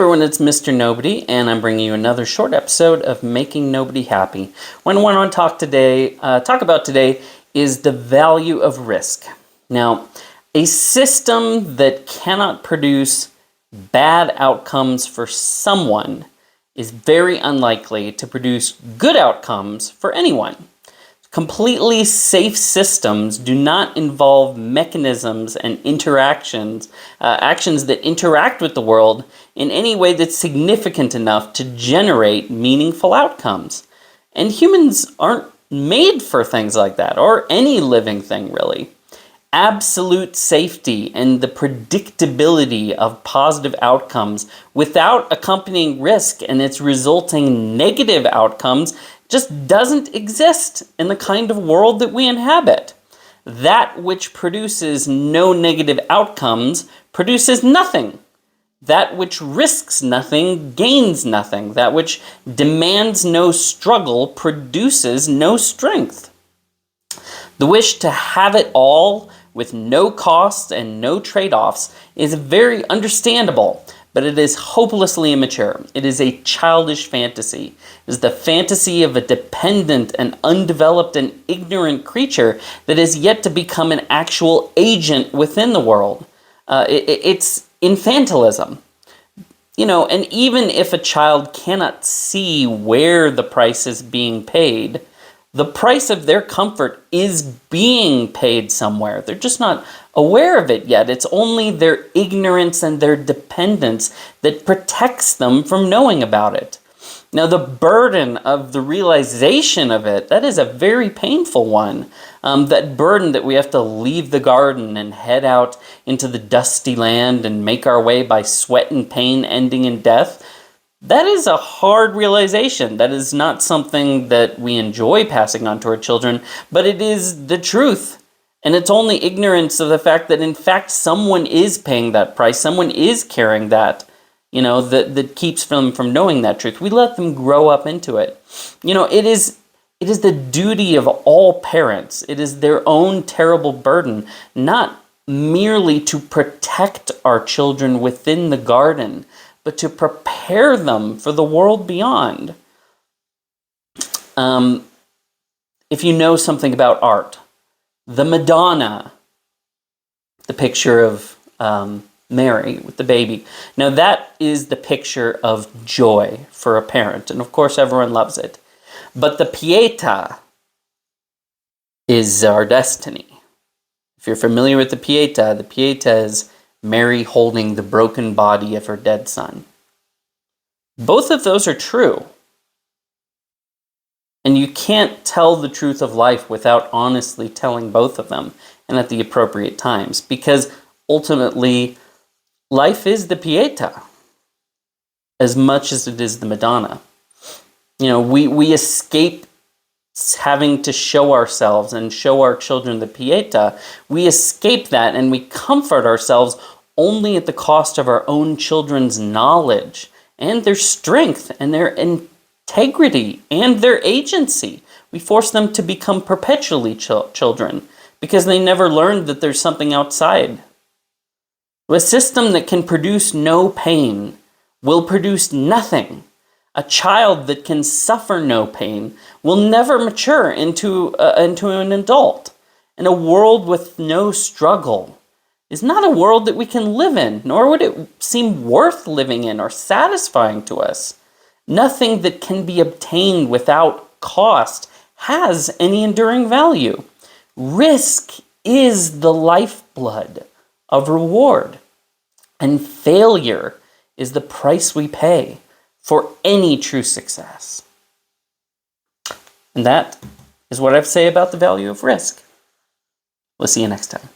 Everyone, it's Mr. Nobody, and I'm bringing you another short episode of Making Nobody Happy. What I want to talk about today is the value of risk. Now, a system that cannot produce bad outcomes for someone is very unlikely to produce good outcomes for anyone. Completely safe systems do not involve mechanisms and actions that interact with the world in any way that's significant enough to generate meaningful outcomes. And humans aren't made for things like that, or any living thing really. Absolute safety and the predictability of positive outcomes without accompanying risk and its resulting negative outcomes just doesn't exist in the kind of world that we inhabit. That which produces no negative outcomes produces nothing. That which risks nothing gains nothing. That which demands no struggle produces no strength. The wish to have it all with no costs and no trade-offs is very understandable, but it is hopelessly immature. It is a childish fantasy. It is the fantasy of a dependent and undeveloped and ignorant creature that is yet to become an actual agent within the world. It's infantilism. And even if a child cannot see where the price is being paid, the price of their comfort is being paid somewhere. They're just not aware of it yet. It's only their ignorance and their dependence that protects them from knowing about it. Now, the burden of the realization of it, that is a very painful one. That burden that we have to leave the garden and head out into the dusty land and make our way by sweat and pain ending in death. That is a hard realization. That is not something that we enjoy passing on to our children, but it is the truth. And it's only ignorance of the fact that, in fact, someone is paying that price. Someone is carrying that, that keeps them from knowing that truth. We let them grow up into it. It is the duty of all parents. It is their own terrible burden, not merely to protect our children within the garden, but to prepare them for the world beyond. If you know something about art, the Madonna, the picture of Mary with the baby. Now that is the picture of joy for a parent, and of course everyone loves it. But the Pietà is our destiny. If you're familiar with the Pietà is Mary holding the broken body of her dead son. Both of those are true. And you can't tell the truth of life without honestly telling both of them and at the appropriate times, because ultimately life is the Pietà as much as it is the Madonna. We escape having to show ourselves and show our children the Pietà. We escape that and we comfort ourselves only at the cost of our own children's knowledge and their strength and their integrity and their agency. We force them to become perpetually children because they never learned that there's something outside. A system that can produce no pain will produce nothing. A child that can suffer no pain will never mature into an adult. And a world with no struggle is not a world that we can live in, nor would it seem worth living in or satisfying to us. Nothing that can be obtained without cost has any enduring value. Risk is the lifeblood of reward, and failure is the price we pay for any true success. And that is what I have to say about the value of risk. We'll see you next time.